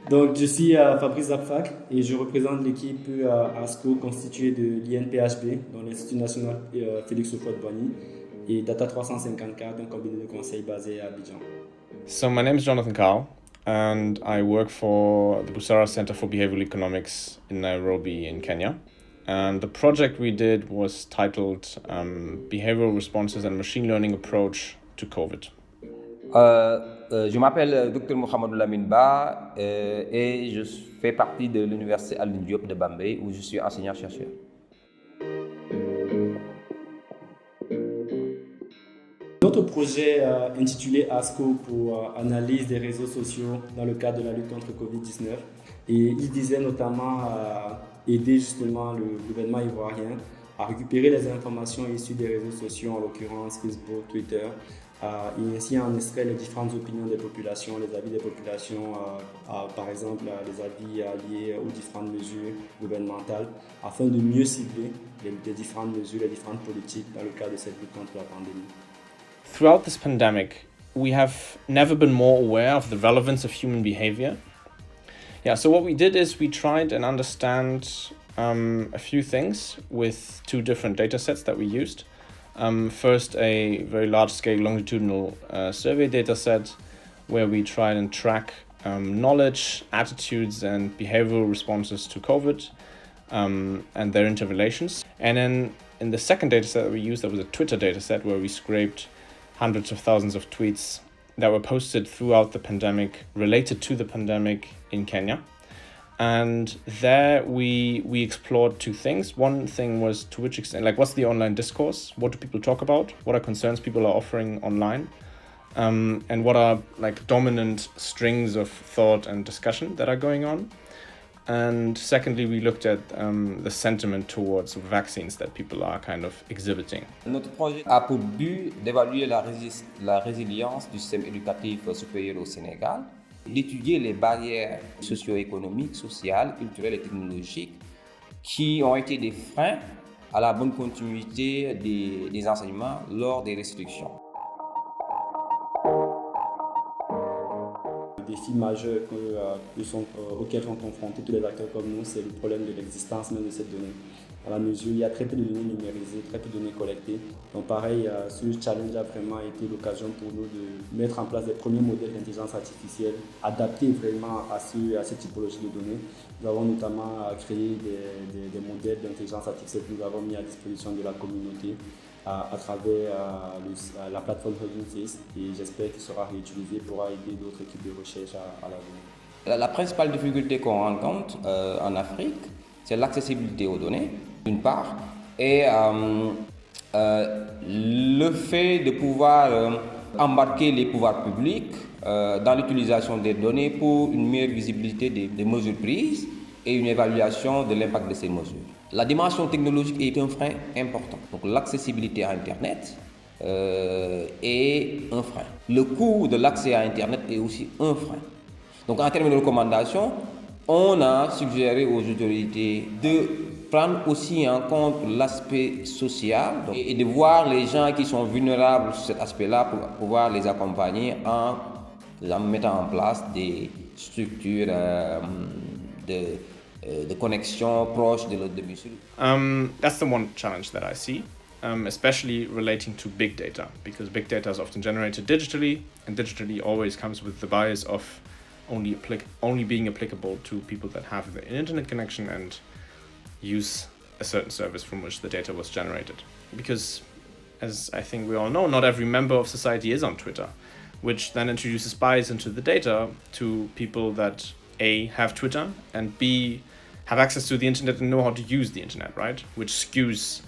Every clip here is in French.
Donc, je suis Fabrice Zapfack et je représente l'équipe ASCO constituée de l'INPHB, dans l'Institut national Félix Houphouët-Boigny, et Data354, un cabinet de conseil basé à Abidjan. So my name is Jonathan Karl and I work for the Busara Center for Behavioral Economics in Nairobi in Kenya. And the project we did was titled Behavioral Responses and Machine Learning Approach to COVID. Je m'appelle Dr Mouhamadou Lamine et je fais partie de l'université Alioune Diop de Bambey où je suis enseignant-chercheur. Notre projet intitulé ASCO pour analyse des réseaux sociaux dans le cadre de la lutte contre Covid-19 et il visait notamment à aider justement le gouvernement ivoirien à récupérer les informations issues des réseaux sociaux, en l'occurrence Facebook, Twitter, et ainsi en extraire les différentes opinions des populations, les avis des populations, par exemple les avis liés aux différentes mesures gouvernementales, afin de mieux cibler les différentes mesures, les différentes politiques dans le cadre de cette lutte contre la pandémie. Throughout this pandemic, we have never been more aware of the relevance of human behavior. Yeah, so what we did is we tried and understand a few things with two different data sets that we used. First, a very large-scale longitudinal survey data set where we tried and track knowledge, attitudes, and behavioral responses to COVID and their interrelations. And then in the second data set that we used, that was a Twitter data set where we scraped hundreds of thousands of tweets that were posted throughout the pandemic, related to the pandemic in Kenya. And there we explored two things. One thing was to which extent, like what's the online discourse? What do people talk about? What are concerns people are offering online? And what are like dominant strings of thought and discussion that are going on? And secondly, we looked at the sentiment towards vaccines that people are kind of exhibiting. Notre projet a pour but d'évaluer la résilience du système éducatif supérieur au Sénégal, d'étudier les barrières socio-économiques, sociales, culturelles et technologiques qui ont été des freins à la bonne continuité des enseignements lors des restrictions. Le défi majeur auquel sont confrontés tous les acteurs comme nous, c'est le problème de l'existence même de cette donnée. Dans la mesure où il y a très peu de données numérisées, très peu de données collectées. Donc pareil, ce challenge a vraiment été l'occasion pour nous de mettre en place des premiers modèles d'intelligence artificielle adaptés vraiment à cette typologie de données. Nous avons notamment créé des modèles d'intelligence artificielle que nous avons mis à disposition de la communauté à travers la plateforme Hugging Face et j'espère qu'il sera réutilisé pour aider d'autres équipes de recherche à l'avenir. La principale difficulté qu'on rencontre en Afrique, c'est l'accessibilité aux données, d'une part, et le fait de pouvoir embarquer les pouvoirs publics dans l'utilisation des données pour une meilleure visibilité des mesures prises et une évaluation de l'impact de ces mesures. La dimension technologique est un frein important. Donc l'accessibilité à Internet est un frein. Le coût de l'accès à Internet est aussi un frein. Donc en termes de recommandations, on a suggéré aux autorités de prendre aussi en compte l'aspect social et de voir les gens qui sont vulnérables sur cet aspect-là pour pouvoir les accompagner en mettant en place des structures de connexion proche de leur domicile. That's the one challenge that I see, especially relating to big data, because big data is often generated digitally, and digitally always comes with the bias of only being applicable to people that have an internet connection and use a certain service from which the data was generated. Because, as I think we all know, not every member of society is on Twitter, which then introduces bias into the data to people that A, have Twitter, and B, have access to the internet and know how to use the internet, right? Which skews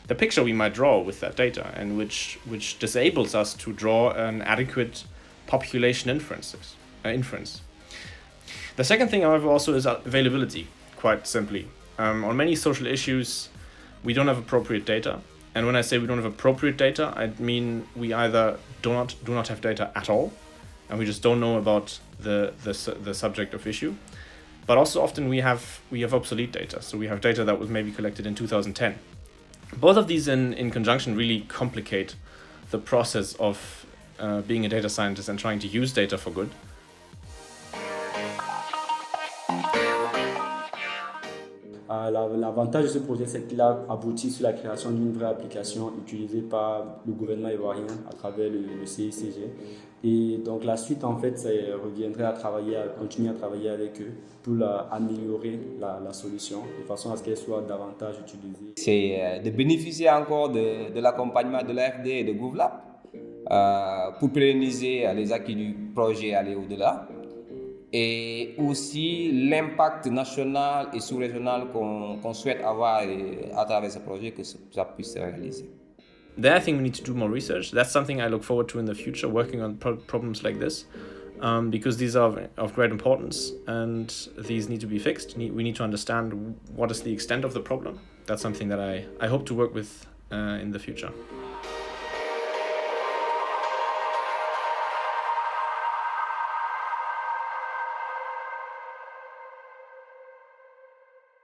the picture we might draw with that data and which disables us to draw an adequate population inference. The second thing, however, also is availability, quite simply. On many social issues, we don't have appropriate data. And when I say we don't have appropriate data, I mean we either do not have data at all, and we just don't know about the subject of issue. But also often we have obsolete data. So we have data that was maybe collected in 2010. Both of these in conjunction really complicate the process of being a data scientist and trying to use data for good. L'avantage de ce projet, c'est qu'il a abouti sur la création d'une vraie application utilisée par le gouvernement ivoirien à travers le CICG. Et donc la suite, en fait, ça reviendrait à continuer à travailler avec eux pour améliorer la solution de façon à ce qu'elle soit davantage utilisée. C'est de bénéficier encore de l'accompagnement de l'AFD et de GovLab pour pérenniser les acquis du projet et aller au-delà. Et aussi l'impact national et sous-régional qu'on souhaite avoir à travers ce projet, que ça puisse se réaliser. There, I think we need to do more research. That's something I look forward to in the future, working on problems like this, because these are of great importance and these need to be fixed. We need to understand what is the extent of the problem. That's something that I hope to work with in the future.